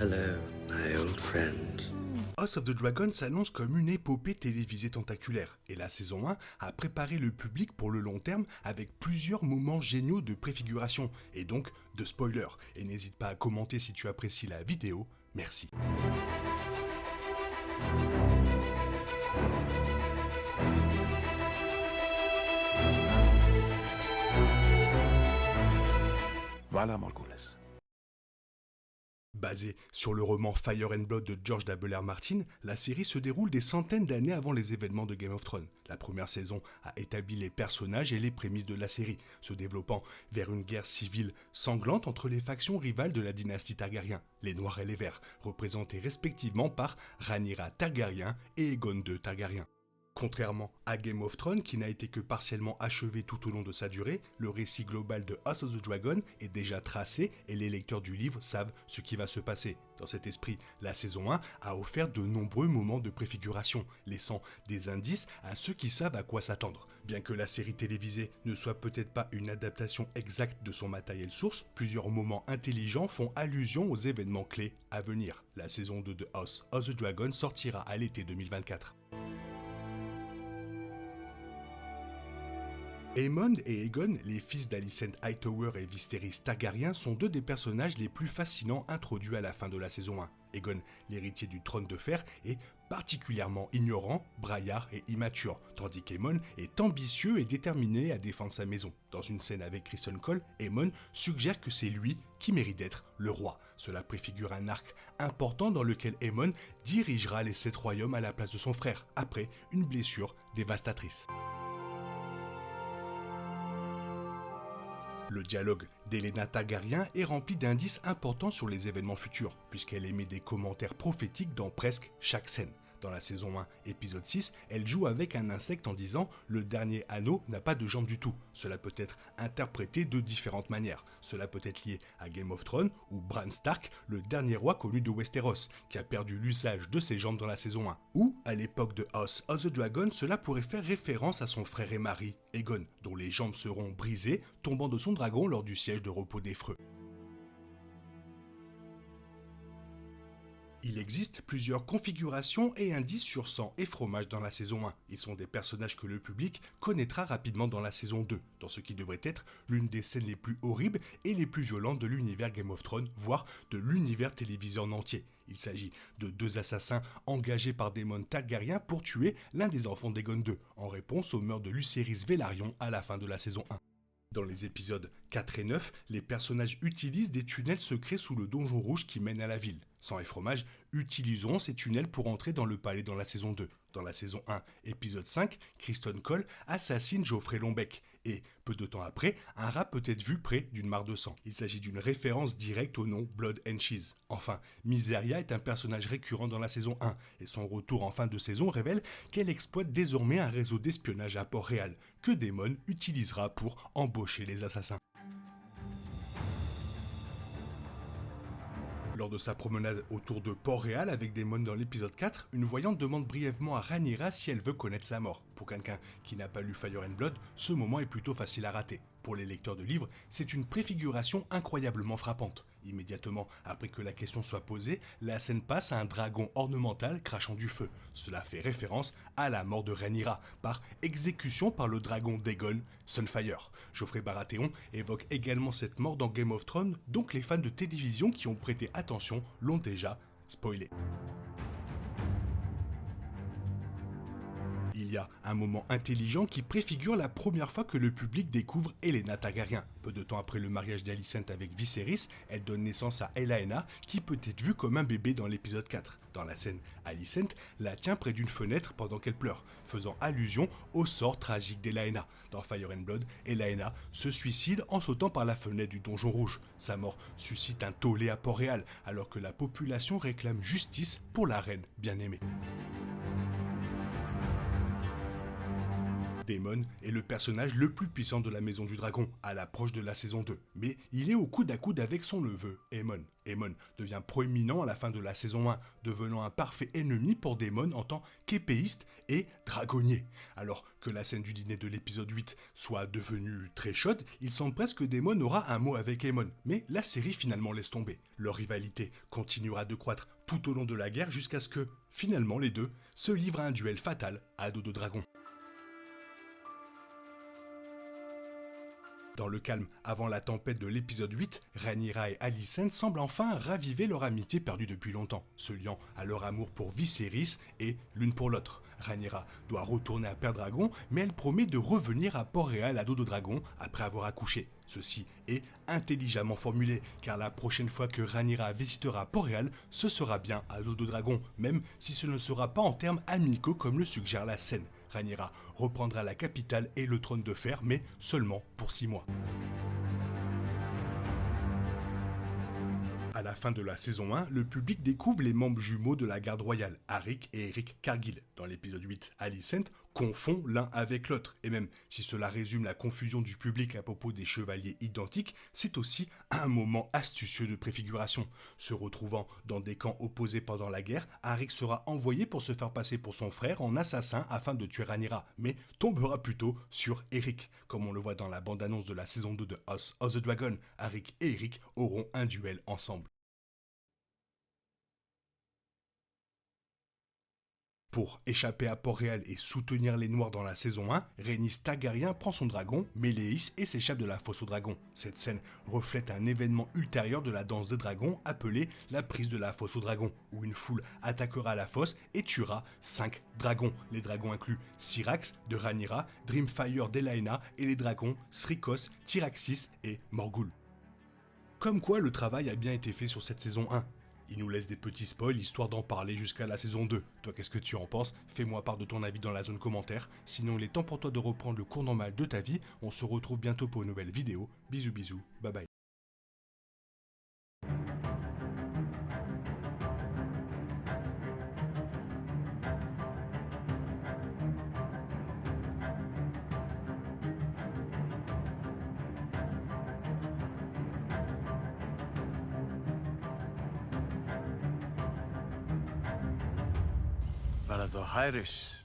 Hello, my old friend. House of the Dragon s'annonce comme une épopée télévisée tentaculaire, et la saison 1 a préparé le public pour le long terme avec plusieurs moments géniaux de préfiguration, et donc de spoilers. Et n'hésite pas à commenter si tu apprécies la vidéo, merci. Voilà, Morgulis. Basée sur le roman Fire and Blood de George W. R. Martin, la série se déroule des centaines d'années avant les événements de Game of Thrones. La première saison a établi les personnages et les prémices de la série, se développant vers une guerre civile sanglante entre les factions rivales de la dynastie Targaryen, les Noirs et les Verts, représentés respectivement par Rhaenyra Targaryen et Aegon II Targaryen. Contrairement à Game of Thrones, qui n'a été que partiellement achevé tout au long de sa durée, le récit global de House of the Dragon est déjà tracé et les lecteurs du livre savent ce qui va se passer. Dans cet esprit, la saison 1 a offert de nombreux moments de préfiguration, laissant des indices à ceux qui savent à quoi s'attendre. Bien que la série télévisée ne soit peut-être pas une adaptation exacte de son matériel source, plusieurs moments intelligents font allusion aux événements clés à venir. La saison 2 de House of the Dragon sortira à l'été 2024. Aemond et Aegon, les fils d'Alicent Hightower et Viserys Targaryen, sont deux des personnages les plus fascinants introduits à la fin de la saison 1. Aegon, l'héritier du trône de fer, est particulièrement ignorant, braillard et immature, tandis qu'Aemond est ambitieux et déterminé à défendre sa maison. Dans une scène avec Criston Cole, Aemond suggère que c'est lui qui mérite d'être le roi. Cela préfigure un arc important dans lequel Aemond dirigera les 7 royaumes à la place de son frère, après une blessure dévastatrice. Le dialogue d'Elaena Targaryen est rempli d'indices importants sur les événements futurs, puisqu'elle émet des commentaires prophétiques dans presque chaque scène. Dans la saison 1, épisode 6, elle joue avec un insecte en disant « Le dernier anneau n'a pas de jambes du tout ». Cela peut être interprété de différentes manières. Cela peut être lié à Game of Thrones ou Bran Stark, le dernier roi connu de Westeros, qui a perdu l'usage de ses jambes dans la saison 1. Ou, à l'époque de House of the Dragon, cela pourrait faire référence à son frère et mari, Aegon, dont les jambes seront brisées, tombant de son dragon lors du siège de repos des Freux. Il existe plusieurs configurations et indices sur sang et fromage dans la saison 1. Ils sont des personnages que le public connaîtra rapidement dans la saison 2, dans ce qui devrait être l'une des scènes les plus horribles et les plus violentes de l'univers Game of Thrones, voire de l'univers télévisé en entier. Il s'agit de 2 assassins engagés par Daemon Targaryen pour tuer l'un des enfants d'Aegon II, en réponse au meurtre de Lucerys Velaryon à la fin de la saison 1. Dans les épisodes 4 et 9, les personnages utilisent des tunnels secrets sous le donjon rouge qui mène à la ville. Sang et fromage utiliseront ces tunnels pour entrer dans le palais dans la saison 2. Dans la saison 1, épisode 5, Criston Cole assassine Joffrey Longbec. Et, peu de temps après, un rat peut être vu près d'une mare de sang. Il s'agit d'une référence directe au nom Blood and Cheese. Enfin, Mysaria est un personnage récurrent dans la saison 1, et son retour en fin de saison révèle qu'elle exploite désormais un réseau d'espionnage à Port-Réal, que Daemon utilisera pour embaucher les assassins. Lors de sa promenade autour de Port-Réal avec Daemon dans l'épisode 4, une voyante demande brièvement à Rhaenyra si elle veut connaître sa mort. Pour quelqu'un qui n'a pas lu Fire and Blood, ce moment est plutôt facile à rater. Pour les lecteurs de livres, c'est une préfiguration incroyablement frappante. Immédiatement après que la question soit posée, la scène passe à un dragon ornemental crachant du feu. Cela fait référence à la mort de Rhaenyra, par exécution par le dragon d'Aegon, Sunfire. Geoffrey Baratheon évoque également cette mort dans Game of Thrones, donc les fans de télévision qui ont prêté attention l'ont déjà spoilé. Il y a un moment intelligent qui préfigure la première fois que le public découvre Elaena Targaryen. Peu de temps après le mariage d'Alicent avec Viserys, elle donne naissance à Elaena, qui peut être vue comme un bébé dans l'épisode 4. Dans la scène, Alicent la tient près d'une fenêtre pendant qu'elle pleure, faisant allusion au sort tragique d'Elaena. Dans Fire and Blood, Elaena se suicide en sautant par la fenêtre du donjon rouge. Sa mort suscite un tollé à Port-Réal, alors que la population réclame justice pour la reine bien-aimée. Daemon est le personnage le plus puissant de la Maison du Dragon à l'approche de la saison 2, mais il est au coude à coude avec son neveu, Aemon. Aemon devient proéminent à la fin de la saison 1, devenant un parfait ennemi pour Daemon en tant qu'épéiste et dragonnier. Alors que la scène du dîner de l'épisode 8 soit devenue très chaude, il semble presque que Daemon aura un mot avec Aemon, mais la série finalement laisse tomber. Leur rivalité continuera de croître tout au long de la guerre jusqu'à ce que, finalement, les deux se livrent à un duel fatal à dos de dragon. Dans le calme avant la tempête de l'épisode 8, Rhaenyra et Alicent semblent enfin raviver leur amitié perdue depuis longtemps, se liant à leur amour pour Viserys et l'une pour l'autre. Rhaenyra doit retourner à Pendragon, mais elle promet de revenir à Port-Réal à dos de dragon après avoir accouché. Ceci est intelligemment formulé, car la prochaine fois que Rhaenyra visitera Port-Réal, ce sera bien à dos de dragon, même si ce ne sera pas en termes amicaux comme le suggère la scène. Rhaenyra reprendra la capitale et le trône de fer, mais seulement pour 6 mois. À la fin de la saison 1, le public découvre les membres jumeaux de la garde royale, Arik et Eric Cargill. Dans l'épisode 8, Alicent confond l'un avec l'autre. Et même si cela résume la confusion du public à propos des chevaliers identiques, c'est aussi un moment astucieux de préfiguration. Se retrouvant dans des camps opposés pendant la guerre, Arik sera envoyé pour se faire passer pour son frère en assassin afin de tuer Rhaenyra, mais tombera plutôt sur Eric. Comme on le voit dans la bande-annonce de la saison 2 de House of the Dragon, Arik et Eric auront un duel ensemble. Pour échapper à Port-Réal et soutenir les Noirs dans la saison 1, Rhaenys Targaryen prend son dragon, Méléis, et s'échappe de la fosse aux dragons. Cette scène reflète un événement ultérieur de la danse des dragons appelé la prise de la fosse aux dragons, où une foule attaquera la fosse et tuera 5 dragons. Les dragons incluent Syrax de Rhaenyra, Dreamfire d'Elaena et les dragons Srykos, Tyraxis et Morgul. Comme quoi le travail a bien été fait sur cette saison 1. Il nous laisse des petits spoils histoire d'en parler jusqu'à la saison 2. Toi, qu'est-ce que tu en penses? Fais-moi part de ton avis dans la zone commentaire. Sinon, il est temps pour toi de reprendre le cours normal de ta vie. On se retrouve bientôt pour une nouvelle vidéo. Bisous bisous, bye bye. Valador Hairis.